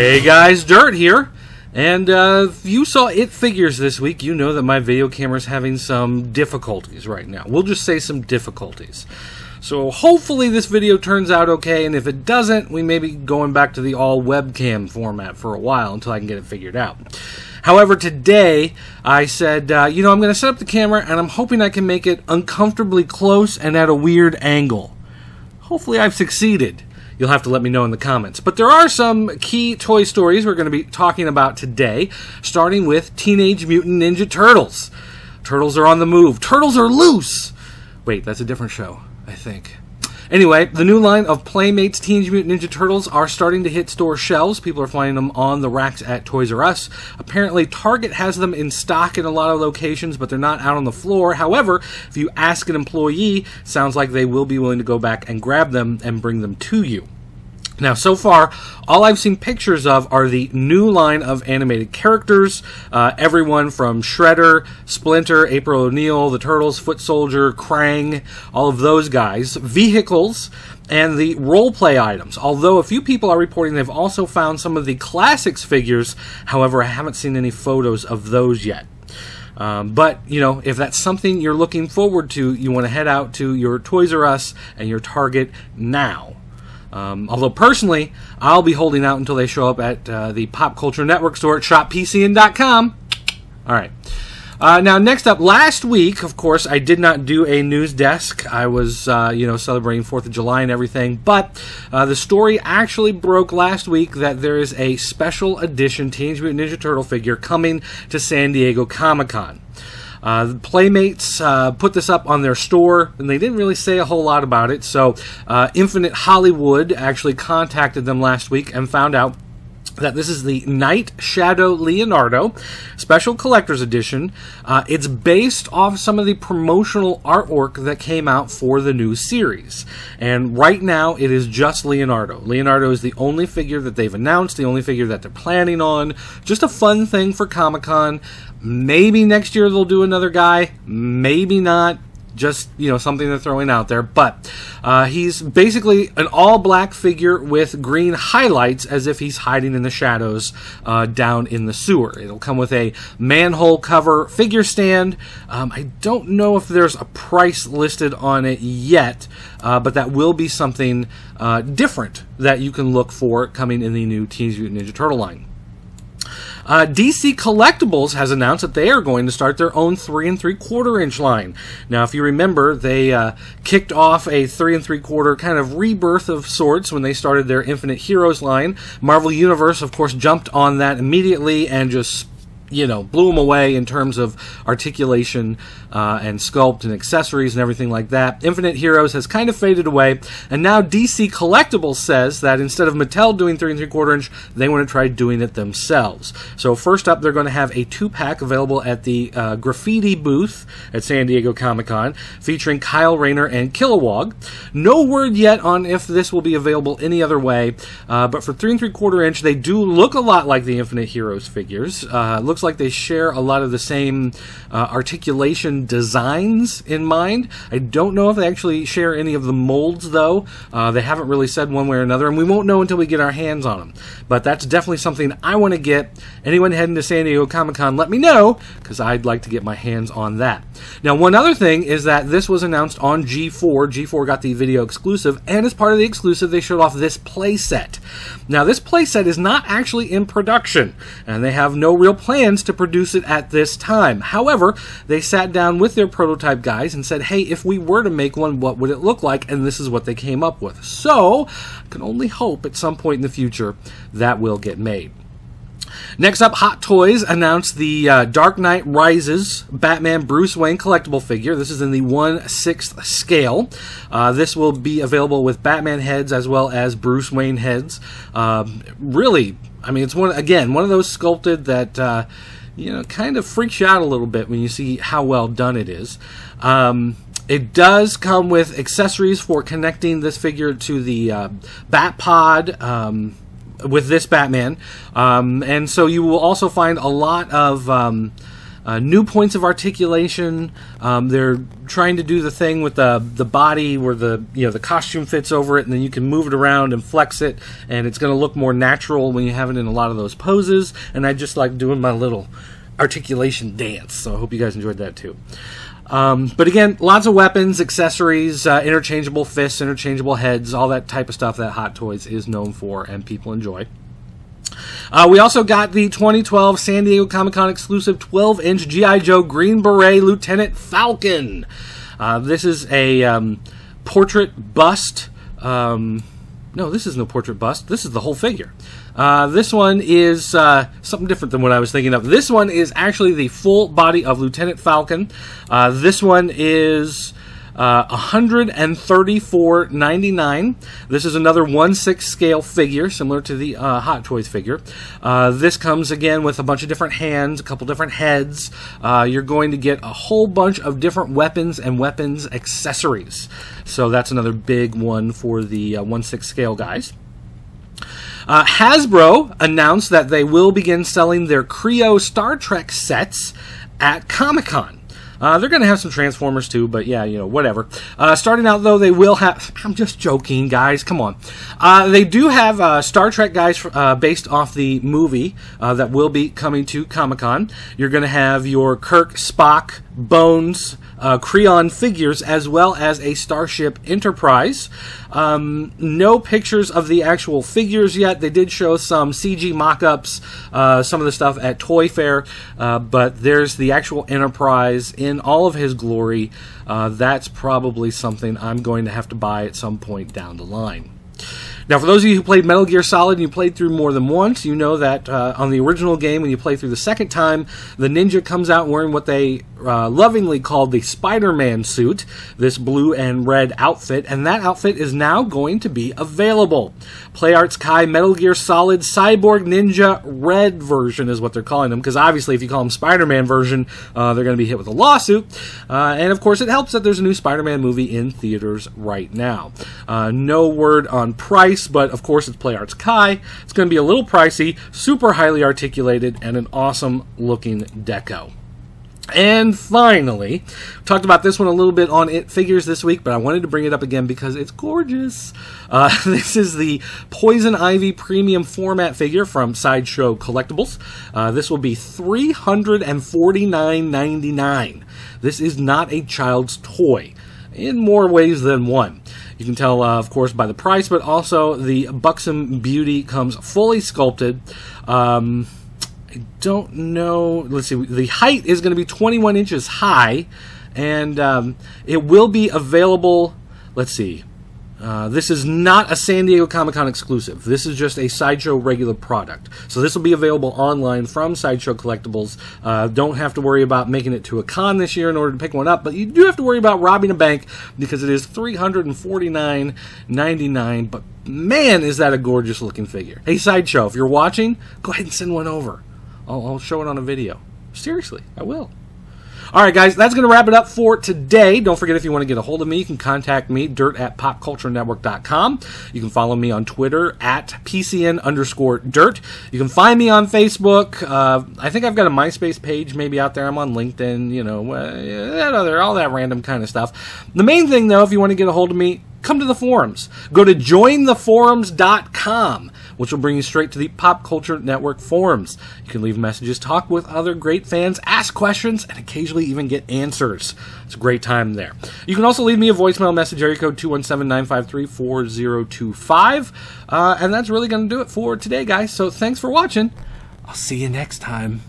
Hey guys, Dirt here, and if you saw It Figures this week, you know that my video camera is having some difficulties right now. We'll just say some difficulties. So hopefully this video turns out okay, and if it doesn't, we may be going back to the all webcam format for a while until I can get it figured out. However, today I said, I'm going to set up the camera, and I'm hoping I can make it uncomfortably close and at a weird angle. Hopefully I've succeeded. You'll have to let me know in the comments. But there are some key toy stories we're going to be talking about today, starting with Teenage Mutant Ninja Turtles. Turtles are on the move. Turtles are loose! Wait, that's a different show, I think. Anyway, the new line of Playmates Teenage Mutant Ninja Turtles are starting to hit store shelves. People are finding them on the racks at Toys R Us. Apparently, Target has them in stock in a lot of locations, but they're not out on the floor. However, if you ask an employee, sounds like they will be willing to go back and grab them and bring them to you. Now, so far, all I've seen pictures of are the new line of animated characters. Everyone from Shredder, Splinter, April O'Neil, the Turtles, Foot Soldier, Krang, all of those guys, vehicles, and the role-play items. Although a few people are reporting they've also found some of the classics figures. However, I haven't seen any photos of those yet. But, if that's something you're looking forward to, you want to head out to your Toys R Us and your Target now. Although personally, I'll be holding out until they show up at the Pop Culture Network store at shoppcn.com. All right. Now, next up, last week, of course, I did not do a news desk. I was, celebrating 4th of July and everything. But the story actually broke last week that there is a special edition Teenage Mutant Ninja Turtle figure coming to San Diego Comic-Con. Playmates put this up on their store, and they didn't really say a whole lot about it. So Infinite Hollywood actually contacted them last week and found out that this is the Night Shadow Leonardo Special Collector's Edition. It's based off some of the promotional artwork that came out for the new series. And right now, it is just Leonardo. Leonardo is the only figure that they've announced, the only figure that they're planning on. Just a fun thing for Comic-Con. Maybe next year they'll do another guy. Maybe not. Just, something they're throwing out there. But he's basically an all-black figure with green highlights as if he's hiding in the shadows down in the sewer. It'll come with a manhole cover figure stand. I don't know if there's a price listed on it yet, but that will be something different that you can look for coming in the new Teenage Mutant Ninja Turtle line. DC Collectibles has announced that they are going to start their own 3 3/4 inch line. Now, if you remember, they kicked off a 3 3/4 kind of rebirth of sorts when they started their Infinite Heroes line. Marvel Universe, of course, jumped on that immediately and just blew them away in terms of articulation and sculpt and accessories and everything like that. Infinite Heroes has kind of faded away, and now DC Collectibles says that instead of Mattel doing 3 3/4 inch, they want to try doing it themselves. So first up, they're going to have a 2-pack available at the Graffiti booth at San Diego Comic-Con, featuring Kyle Rayner and Kilowog. No word yet on if this will be available any other way, but for 3 3/4 inch, they do look a lot like the Infinite Heroes figures. Looks like they share a lot of the same articulation designs in mind. I don't know if they actually share any of the molds, though. They haven't really said one way or another, and we won't know until we get our hands on them. But that's definitely something I want to get. Anyone heading to San Diego Comic-Con, let me know, because I'd like to get my hands on that. Now, one other thing is that this was announced on G4. G4 got the video exclusive, and as part of the exclusive, they showed off this playset. Now, this playset is not actually in production, and they have no real plans to produce it at this time. However, they sat down with their prototype guys and said, hey, if we were to make one, what would it look like? And this is what they came up with. So, I can only hope at some point in the future that will get made. Next up, Hot Toys announced the Dark Knight Rises Batman Bruce Wayne collectible figure. This is in the 1/6 scale. This will be available with Batman heads as well as Bruce Wayne heads. Really, I mean, it's one of those sculpted that kind of freaks you out a little bit when you see how well done it is. It does come with accessories for connecting this figure to the Bat Pod with this Batman, and so you will also find a lot of new points of articulation. They're trying to do the thing with the body where the costume fits over it, and then you can move it around and flex it, and it's going to look more natural when you have it in a lot of those poses. And I just like doing my little articulation dance, so I hope you guys enjoyed that too. But again, lots of weapons, accessories, interchangeable fists, interchangeable heads, all that type of stuff that Hot Toys is known for and people enjoy. We also got the 2012 San Diego Comic-Con exclusive 12-inch G.I. Joe Green Beret Lieutenant Falcon. This is a portrait bust. No, this is no portrait bust. This is the whole figure. This one is something different than what I was thinking of. This one is actually the full body of Lieutenant Falcon. This one is $134.99. This is another 1/6 scale figure, similar to the Hot Toys figure. This comes again with a bunch of different hands, a couple different heads. You're going to get a whole bunch of different weapons and weapons accessories. So that's another big one for the 1/6 scale guys. Hasbro announced that they will begin selling their Creo Star Trek sets at Comic-Con. They're going to have some Transformers too, but yeah, whatever. Starting out, though, they will have... I'm just joking, guys. Come on. They do have Star Trek guys based off the movie that will be coming to Comic-Con. You're going to have your Kirk, Spock, Bones, Creon figures, as well as a Starship Enterprise. No pictures of the actual figures yet. They did show some CG mock-ups, some of the stuff at Toy Fair, but there's the actual Enterprise in all of his glory. That's probably something I'm going to have to buy at some point down the line. Now, for those of you who played Metal Gear Solid and you played through more than once, you know that on the original game, when you play through the second time, the ninja comes out wearing what they lovingly called the Spider-Man suit, this blue and red outfit, and that outfit is now going to be available. PlayArt's Kai Metal Gear Solid Cyborg Ninja Red version is what they're calling them, because obviously if you call them Spider-Man version, they're going to be hit with a lawsuit. And of course, it helps that there's a new Spider-Man movie in theaters right now. No word on price, but of course it's PlayArt's Kai. It's going to be a little pricey, super highly articulated, and an awesome looking deco. And finally, talked about this one a little bit on It Figures this week, but I wanted to bring it up again because it's gorgeous. This is the Poison Ivy Premium Format figure from Sideshow Collectibles. This will be $349.99. This is not a child's toy, in more ways than one. You can tell, of course, by the price, but also the buxom beauty comes fully sculpted. I don't know. Let's see. The height is going to be 21 inches high, and it will be available. Let's see. This is not a San Diego Comic-Con exclusive. This is just a Sideshow regular product. So this will be available online from Sideshow Collectibles. Don't have to worry about making it to a con this year in order to pick one up, but you do have to worry about robbing a bank because it is $349.99. But man, is that a gorgeous looking figure. Hey, Sideshow, if you're watching, go ahead and send one over. I'll show it on a video. Seriously, I will. Alright guys, that's going to wrap it up for today. Don't forget, if you want to get a hold of me, you can contact me, dirt@popculturenetwork.com. You can follow me on Twitter @PCN_dirt. You can find me on Facebook. I think I've got a MySpace page maybe out there. I'm on LinkedIn, all that random kind of stuff. The main thing, though, if you want to get a hold of me, come to the forums. Go to jointheforums.com, which will bring you straight to the Pop Culture Network forums. You can leave messages, talk with other great fans, ask questions, and occasionally even get answers. It's a great time there. You can also leave me a voicemail message, area code 217-953-4025. And that's really going to do it for today, guys. So thanks for watching. I'll see you next time.